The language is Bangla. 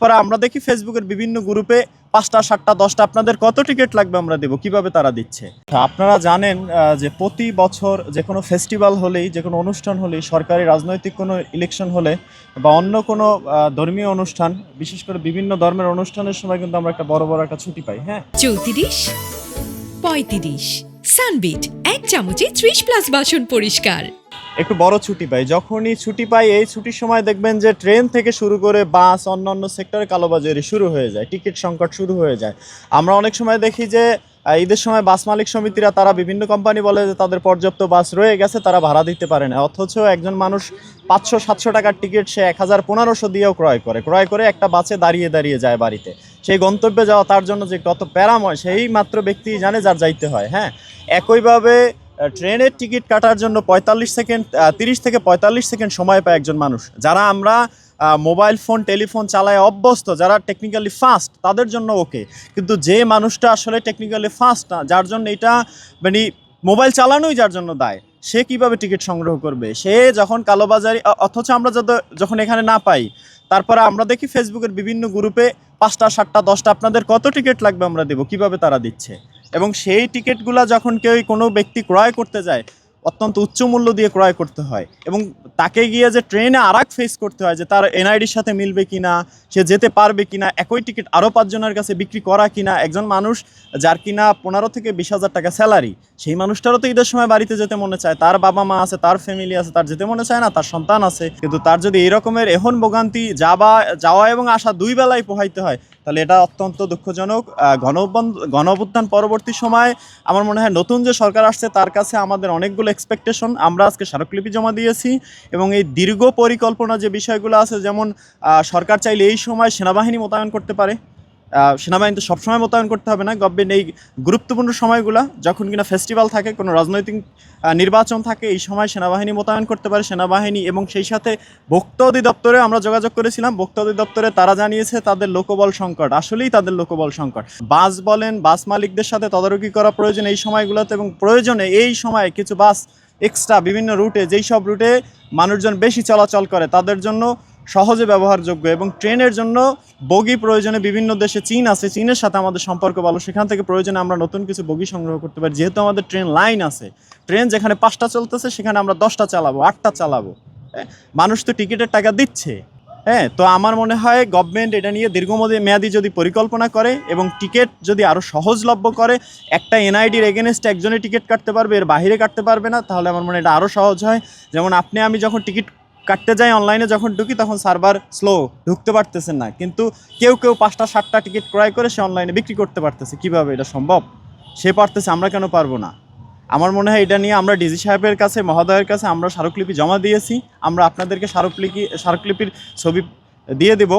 পরে আমরা দেখি ফেসবুকের বিভিন্ন গ্রুপে ৫টা ৭টা ১০টা আপনাদের কত টিকিট লাগবে আমরা দেব, কিভাবে তারা দিচ্ছে। আপনারা জানেন যে প্রতি বছর যে কোনো ফেস্টিভ্যাল হলেই, যে কোনো অনুষ্ঠান হলেই, সরকারি রাজনৈতিক কোনো ইলেকশন হলে বা অন্য কোনো ধর্মীয় অনুষ্ঠান, বিশেষ করে বিভিন্ন ধর্মের অনুষ্ঠানের সময় কিন্তু আমরা একটা বড় একটা ছুটি পাই। হ্যাঁ, ৩৪, ৩৫ সানবিট ১ চামচে ৩০+ বাসন পরিষ্কার। একটু বড় ছুটি পাই। যখনই ছুটি পাই এই ছুটির সময় দেখবেন যে ট্রেন থেকে শুরু করে বাস, অন্যান্য সেক্টরে কালোবাজারি শুরু হয়ে যায়, টিকিট সংকট শুরু হয়ে যায়। আমরা অনেক সময় দেখি যে ঈদের সময় বাস মালিক সমিতিরা, তারা বিভিন্ন কোম্পানি বলে যে তাদের পর্যাপ্ত বাস রয়ে গেছে, তারা ভাড়া দিতে পারে না। অথচ একজন মানুষ ৫০০-৭০০ টাকার টিকিট সে ১০০০-১৫০০ দিয়েও ক্রয় করে একটা বাসে দাঁড়িয়ে দাঁড়িয়ে যায় বাড়িতে। সেই গন্তব্যে যাওয়া তার জন্য যে কত প্যারাময় সেই মাত্র ব্যক্তি জানে, যার যাইতে হয়। হ্যাঁ, একইভাবে ট্রেনের টিকিট কাটার জন্য ৩০ থেকে ৪৫ সেকেন্ড সময় পায় একজন মানুষ। যারা আমরা মোবাইল ফোন, টেলিফোন চালায় অভ্যস্ত, যারা টেকনিক্যালি ফাস্ট, তাদের জন্য ওকে। কিন্তু যে মানুষটা আসলে টেকনিক্যালি ফাস্ট না, যার জন্য এটা মানে মোবাইল চালানোই যার জন্য দায়, সে কিভাবে টিকিট সংগ্রহ করবে? সে যখন কালোবাজারি, অথচ আমরা যখন এখানে না পাই, তারপরে আমরা দেখি ফেসবুকের বিভিন্ন গ্রুপে ৫টা ৭টা ১০টা আপনাদের কত টিকিট লাগবে আমরা দেব, কিভাবে তারা দিচ্ছে। এবং সেই টিকিটগুলো যখন কোনো ব্যক্তি ক্রয় করতে যায়, অত্যন্ত উচ্চ মূল্য দিয়ে ক্রয় করতে হয় এবং তাকে গিয়ে যে ট্রেনে আরেক ফেস করতে হয় যে তার এনআইডির সাথে মিলবে কিনা, সে যেতে পারবে কিনা, একই টিকিট আরও ৫ জনের কাছে বিক্রি করা কিনা। একজন মানুষ যার কিনা ১৫ থেকে ২০,০০০ টাকা স্যালারি, সেই মানুষটারও তো ঈদের সময় বাড়িতে যেতে মনে চায়, তার বাবা মা আছে, তার ফ্যামিলি আছে, তার যেতে মনে চায় না, তার সন্তান আছে। কিন্তু তার যদি এই রকমের এখন ভোগান্তি যাওয়া এবং আসা দুই বেলায় পোহাইতে হয়, তাহলে এটা অত্যন্ত দুঃখজনক। গণঅভ্যুত্থান পরবর্তী সময় আমার মনে হয় নতুন যে সরকার আসছে তার কাছে আমাদের অনেকগুলো এক্সপেকটেশন। আমরা আজকে স্মারকলিপি জমা দিয়েছি এবং এই দীর্ঘ পরিকল্পনা যে বিষয়গুলো আছে, যেমন সরকার চাইলে এই সময় সেনাবাহিনী মোতায়েন করতে পারে। সেনাবাহিনী তো সবসময় মোতায়েন করতে হবে না, গভর্নমেন্ট এই গুরুত্বপূর্ণ সময়গুলো যখন কিনা ফেস্টিভ্যাল থাকে, কোনো রাজনৈতিক নির্বাচন থাকে, এই সময় সেনাবাহিনী মোতায়েন করতে পারে। সেনাবাহিনী এবং সেই সাথে ভোক্তা অধিদপ্তরে আমরা যোগাযোগ করেছিলাম, ভোক্তা অধিদপ্তরে তারা জানিয়েছে তাদের লোকবল সংকট, আসলেই তাদের লোকবল সংকট। বাস বলেন, বাস মালিকদের সাথে তদারকি করা প্রয়োজন এই সময়গুলোতে, এবং প্রয়োজনে এই সময় কিছু বাস এক্সট্রা বিভিন্ন রুটে, যেই সব রুটে মানুষজন বেশি চলাচল করে তাদের জন্য সহজে ব্যবহারযোগ্য, এবং ট্রেনের জন্য বগি প্রয়োজনে বিভিন্ন দেশে চীন আছে, চীনের সাথে আমাদের সম্পর্ক ভালো, সেখান থেকে প্রয়োজনে আমরা নতুন কিছু বগি সংগ্রহ করতে পারি। যেহেতু আমাদের ট্রেন লাইন আছে, ট্রেন যেখানে 5টা চলতেছে সেখানে আমরা 10টা চালাবো, 8টা চালাবো। মানুষ তো টিকিটের টাকা দিচ্ছে। হ্যাঁ, তো আমার মনে হয় গভর্নমেন্ট এটা নিয়ে দীর্ঘমেয়াদী যদি পরিকল্পনা করে এবং টিকিট যদি আরও সহজলভ্য করে, একটা এনআইডির এগেনস্টে একজনে টিকিট কাটতে পারবে, এর বাইরে কাটতে পারবে না, তাহলে আমার মনে হয় এটা আরও সহজ হয়। যেমন আমি যখন টিকিট কাটতে যাই অনলাইনে, যখন ঢুকি তখন সার্ভার স্লো, ঢুকতে পারতেছেন না, কিন্তু কেউ 5টা 7টা টিকিট ক্রয় করে সে অনলাইনে বিক্রি করতে পারতেছে। কিভাবে এটা সম্ভব? সে পারতেছে, আমরা কেন পারবো না? আমার মনে হয় এটা নিয়ে আমরা ডিজি সাহেবের কাছে, মহোদয়ের কাছে আমরা স্মারকলিপি জমা দিয়েছি। আমরা আপনাদেরকে স্মারকলিপির ছবি দিয়ে দেব।